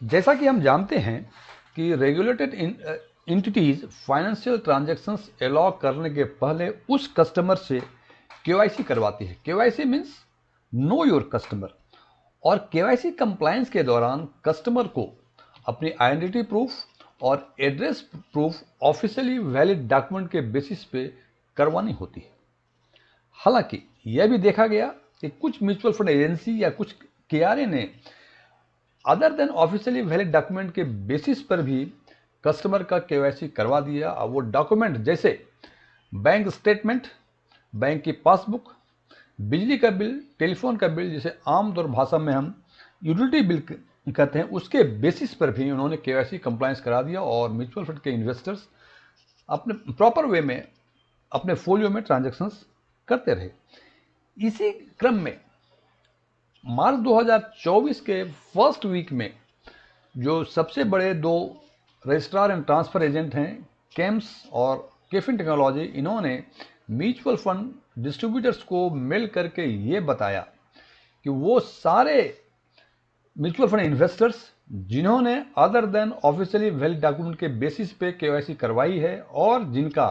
जैसा कि हम जानते हैं कि regulated entities financial transactions allow करने के पहले उस कस्टमर से केवाईसी करवाती है। KYC means know your customer. और केवाईसी कंप्लायंस के दौरान कस्टमर को अपनी आइडेंटिटी प्रूफ और address proof officially valid document के बेसिस पे करवानी होती है। हालांकि यह भी देखा गया कि कुछ म्यूचुअल फंड एजेंसी या कुछ केआरए ने other than officially valid document के बेसिस पर भी कस्टमर का केवाईसी करवा दिया। और वो डॉक्यूमेंट जैसे बैंक स्टेटमेंट, बैंक की पासबुक, बिजली का बिल, टेलीफोन का बिल, जिसे आमतौर भाषा में हम यूटिलिटी बिल कहते हैं, उसके बेसिस पर भी उन्होंने केवाईसी कंप्लायंस करा दिया और म्यूचुअल फंड के इन्वेस्टर्स अपने प्रॉपर वे में अपने फोलियो में ट्रांजैक्शंस करते रहे। इसी क्रम में मार्च 2024 के फर्स्ट वीक में जो सबसे बड़े दो रजिस्ट्रार एंड ट्रांसफर एजेंट हैं, केम्स और केफिन टेक्नोलॉजी, इन्होंने म्यूचुअल फंड डिस्ट्रीब्यूटर्स को मेल करके ये बताया कि वो सारे म्यूचुअल फंड इन्वेस्टर्स जिन्होंने other than officially valid document के बेसिस पे केवाईसी करवाई है और जिनका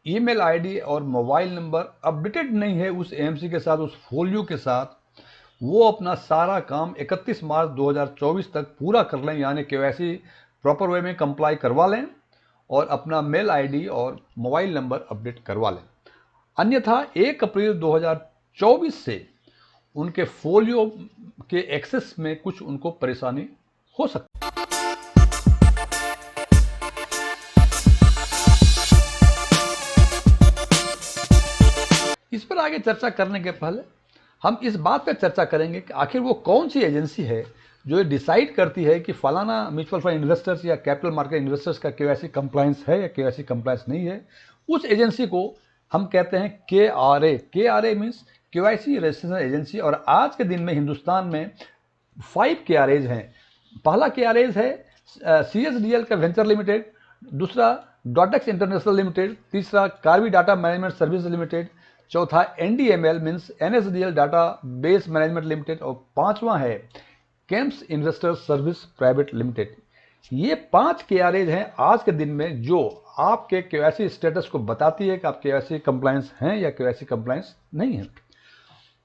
ईमेल आईडी और मोबाइल नंबर अपडेटेड नहीं है उस एएमसी के साथ, उस फोलियो के साथ, वो अपना सारा काम 31 मार्च 2024 तक पूरा कर लें, यानी केवाईसी प्रॉपर वे में कंप्लाई करवा लें और अपना मेल आईडी और मोबाइल नंबर अपडेट करवा लें। अन्यथा 1 अप्रैल 2024 से उनके फोलियो के एक्सेस में कुछ उनको परेशानी हो सकती है। इस पर आगे चर्चा करने के पहले हम इस बात पर चर्चा करेंगे कि आखिर वो कौन सी एजेंसी है जो ये डिसाइड करती है कि फलाना म्यूचुअल फंड इन्वेस्टर्स या कैपिटल मार्केट इन्वेस्टर्स का केवाईसी कंप्लायंस है या केवाईसी कंप्लायंस नहीं है। उस एजेंसी को हम कहते हैं KRA. KRA means KYC registration agency. और आज के दिन में हिंदुस्तान में 5 केआरएज हैं। पहला केआरएज है सीएसडीएल का वेंचर लिमिटेड, दूसरा डॉटेक्स इंटरनेशनल लिमिटेड, तीसरा Karvy data management service limited, चौथा NDML means NSDL database management limited और पांचवा है CAMS investor service private limited. ये 5 केआरएज हैं आज के दिन में जो आपके केवाईसी स्टेटस को बताती है कि आप केवाईसी कंप्लायंस हैं या केवाईसी कंप्लायंस नहीं है।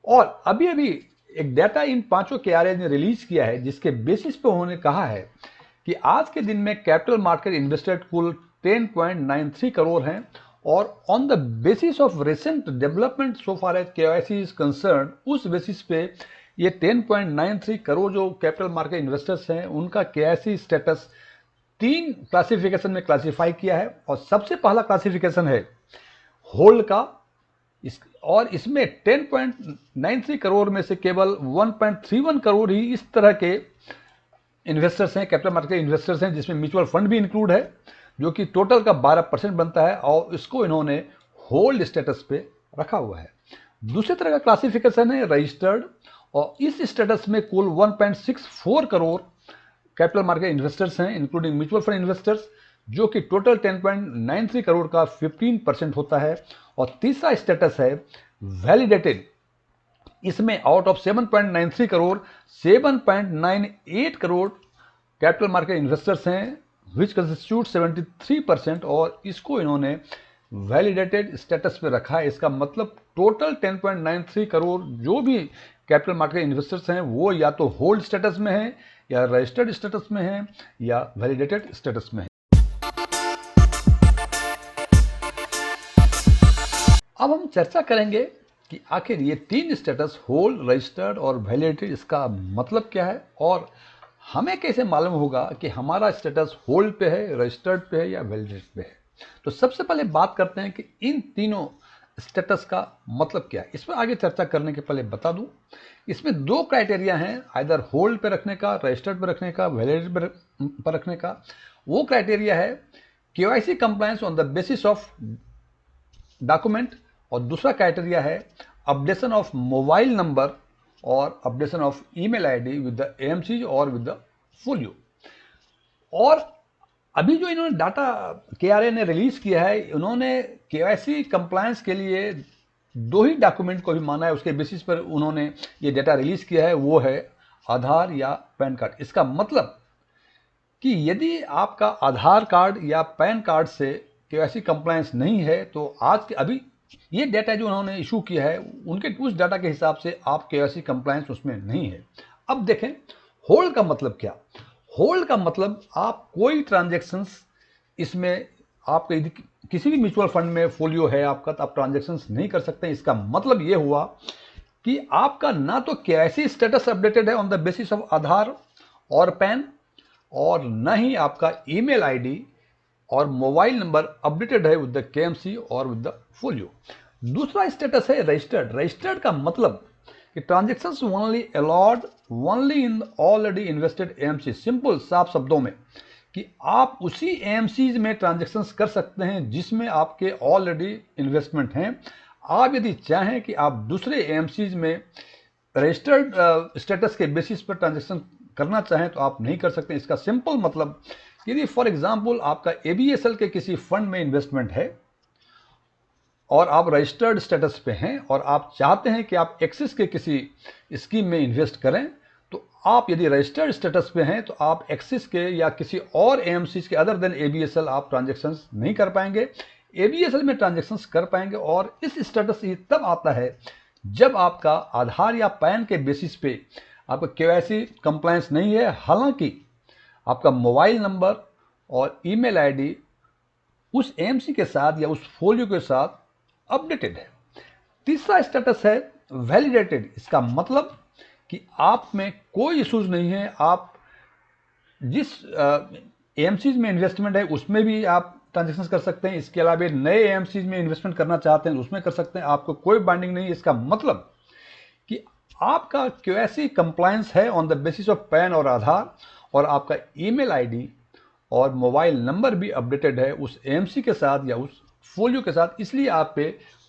और अभी अभी एक डाटा इन 5 केआरएज ने रिलीज किया है जिसके बेसिस पे उन्होंने कहा है कि आज के दिन में कैपिटल मार्केट इन्वेस्टेड कुल 10.93 करोड़ हैं और on the basis of recent development so far as KYC is concerned, उस बेसिस पे ये 10.93 करोड़ जो कैपिटल मार्केट इन्वेस्टर्स हैं उनका केवाईसी स्टेटस 3 क्लासिफिकेशन में क्लासिफाई किया है। और सबसे पहला क्लासिफिकेशन है होल्ड का, और इसमें 10.93 करोड़ में से केवल 1.31 करोड़ ही इस तरह के इन्वेस्टर्स हैं, कैपिटल मार्केट इन्वेस्टर्स हैं, जिसमें म्यूचुअल फंड भी इंक्लूड है, जो कि टोटल का 12% बनता है और इसको इन्होंने होल्ड स्टेटस पे रखा हुआ है। दूसरे तरह का क्लासिफिकेशन है रजिस्टर्ड, और इस स्टेटस में कुल 1.64 करोड़ कैपिटल मार्केट इन्वेस्टर्स हैं इंक्लूडिंग म्यूचुअल फंड इन्वेस्टर्स, जो कि टोटल 10.93 करोड़ का 15% होता है। और तीसरा स्टेटस है वैलिडेटेड, इसमें out of 7.93 crore 7.98 crore capital market investors हैं विच कंस्टिट्यूट 73%, और इसको इन्होंने वैलिडेटेड स्टेटस पे रखा है। इसका मतलब टोटल 10.93 करोड़ जो भी कैपिटल मार्केट इन्वेस्टर्स हैं वो या तो होल्ड स्टेटस में हैं या रजिस्टर्ड स्टेटस में हैं या वैलिडेटेड स्टेटस में हैं। अब हम चर्चा करेंगे कि आखिर ये 3 स्टेटस होल्ड, रजिस्टर्ड और वैलिडेटेड, इसका मतलब क्या है और हमें कैसे मालूम होगा कि हमारा स्टेटस होल्ड पे है, रजिस्टर्ड पे है या वैलिडेटेड पे है। तो सबसे पहले बात करते हैं कि इन तीनों स्टेटस का मतलब क्या है। इस पर आगे चर्चा करने के पहले बता दूं, इसमें 2 क्राइटेरिया हैं, आइदर होल्ड पे रखने का, रजिस्टर्ड पे रखने का, वैलिडेटेड पे रखने का। वो क्राइटेरिया है KYC compliance on the basis of document, और दूसरा क्राइटेरिया है अपडेशन ऑफ मोबाइल नंबर और updation of email ID with the AMC और विद द फोलियो। और अभी जो इन्होंने डाटा केआरए ने रिलीज किया है, उन्होंने केवाईसी कंप्लायंस के लिए 2 ही डॉक्यूमेंट को भी माना है, उसके बेसिस पर उन्होंने ये डाटा रिलीज किया है, वो है आधार या पैन कार्ड। इसका मतलब कि यदि आपका आधार कार्ड या पैन कार्ड से केवाईसी कंप्लायंस नहीं है तो आज के अभी ये डाटा जो उन्होंने इशू किया है उनके उस डाटा के हिसाब से आप केवाईसी कंप्लायंस उसमें नहीं है। अब देखें होल्ड का मतलब क्या। होल्ड का मतलब आप कोई ट्रांजैक्शंस इसमें आपके यदि किसी भी म्यूचुअल फंड में फोलियो है आपका तो आप ट्रांजैक्शंस नहीं कर सकते। इसका मतलब ये हुआ कि आपका ना तो केवाईसी स्टेटस अपडेटेड है ऑन द बेसिस ऑफ आधार और पैन, और न ही आपका ईमेल आईडी और मोबाइल नंबर अपडेटेड है विद द केएमसी और विद द फोलियो। दूसरा स्टेटस है रजिस्टर्ड। रजिस्टर्ड का मतलब कि transactions only allowed only in already invested AMC. Simple साफ शब्दों में कि आप उसी एएमसीज में ट्रांजैक्शंस कर सकते हैं जिसमें आपके ऑलरेडी इन्वेस्टमेंट हैं। आप यदि चाहें कि आप दूसरे एएमसीज में रजिस्टर्ड स्टेटस के बेसिस पर ट्रांजैक्शन करना चाहें तो आप नहीं कर सकते। इसका सिंपल मतलब यदि फॉर एग्जांपल आपका एबीएसएल के किसी फंड में इन्वेस्टमेंट है और आप रजिस्टर्ड स्टेटस पे हैं और आप चाहते हैं कि आप एक्सिस के किसी स्कीम में इन्वेस्ट करें, तो आप यदि रजिस्टर्ड स्टेटस पे हैं तो आप एक्सिस के या किसी और एएमसीज के अदर देन एबीएसएल आप ट्रांजैक्शंस नहीं कर पाएंगे। एबीएसएल में ट्रांजैक्शंस कर पाएंगे। और इस स्टेटस ये तब आता है जब आपका आधार या पैन के बेसिस पे आपका केवाईसी कंप्लायंस नहीं है, हालांकि आपका मोबाइल नंबर और ईमेल आईडी उस एएमसी के साथ या उस फोलियो के साथ अपडेटेड है। तीसरा स्टेटस है वैलिडेटेड। इसका मतलब कि आप में कोई इश्यूज नहीं है। आप जिस एएमसीज में इन्वेस्टमेंट है उसमें भी आप ट्रांजेक्शन कर सकते हैं। इसके अलावा नए एएमसीज में इन्वेस्टमेंट करना चाहते हैं उसमें कर सकते हैं। आपको कोई बाइंडिंग नहीं है। इसका मतलब कि आपका केवाईसी कंप्लायंस है on the basis of pan और आधार, और आपका ईमेल आईडी और मोबाइल नंबर भी अपडेटेड है उस एएमसी के साथ या उस फोलियो के साथ। इसलिए आप पे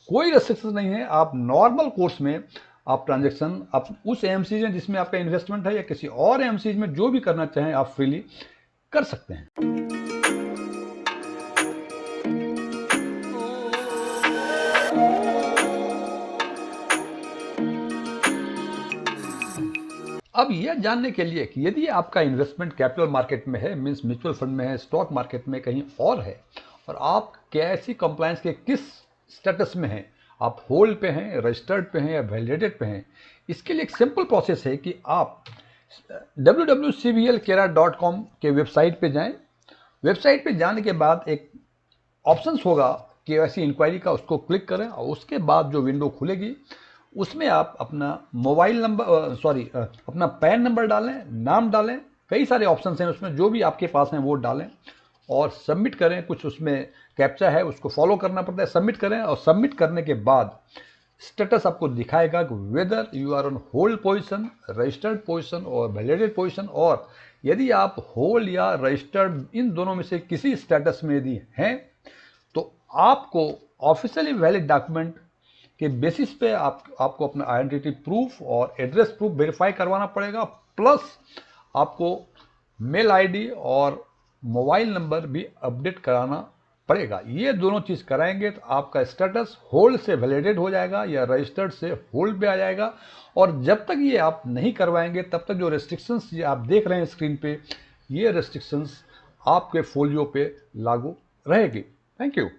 कोई रेस्ट्रिक्शन नहीं है। आप नॉर्मल कोर्स में आप ट्रांजैक्शन आप उस एएमसी में जिसमें आपका इन्वेस्टमेंट है या किसी और एएमसी में जो भी करना चाहें आप फ्रीली कर सकते हैं। अब यह जानने के लिए कि यदि आपका इन्वेस्टमेंट कैपिटल मार्केट में है, मींस म्यूचुअल फंड में है, स्टॉक मार्केट में कहीं और है, और आप केवाईसी कंप्लायंस के किस स्टेटस में हैं, आप होल्ड पे हैं, रजिस्टर्ड पे हैं या वैलिडेटेड पे हैं, इसके लिए एक सिंपल प्रोसेस है कि आप www.cblkera.com के वेबसाइट पे जाएं। वेबसाइट पे जाने के बाद एक ऑप्शंस होगा केवाईसी इंक्वायरी का, उसको क्लिक करें और उसके बाद जो विंडो खुलेगी उसमें आप अपना मोबाइल नंबर अपना पैन नंबर डालें, नाम डालें, कई सारे ऑप्शंस हैं उसमें, जो भी आपके पास हैं वो डालें और सबमिट करें। कुछ उसमें कैप्चा है उसको फॉलो करना पड़ता है, सबमिट करें। और सबमिट करने के बाद स्टेटस आपको दिखाएगा कि whether you are on hold position, registered position और वैलिडेटेड पोजीशन। और यदि आप होल्ड या रजिस्टर्ड इन दोनों में से किसी स्टेटस में यदि हैं तो आपको ऑफिशियली वैलिड डॉक्यूमेंट के बेसिस पे आपको अपना आइडेंटिटी प्रूफ और एड्रेस प्रूफ वेरीफाई करवाना पड़ेगा, प्लस आपको मेल आईडी और मोबाइल नंबर भी अपडेट कराना पड़ेगा। ये दोनों चीज़ कराएंगे तो आपका स्टेटस होल्ड से वैलिडेट हो जाएगा या रजिस्टर्ड से होल्ड पे आ जाएगा। और जब तक ये आप नहीं करवाएंगे तब तक जो रेस्ट्रिक्शंस ये आप देख रहे हैं स्क्रीन पे, ये रेस्ट्रिक्शंस आपके फोलियो पे लागू रहेगी। Thank you.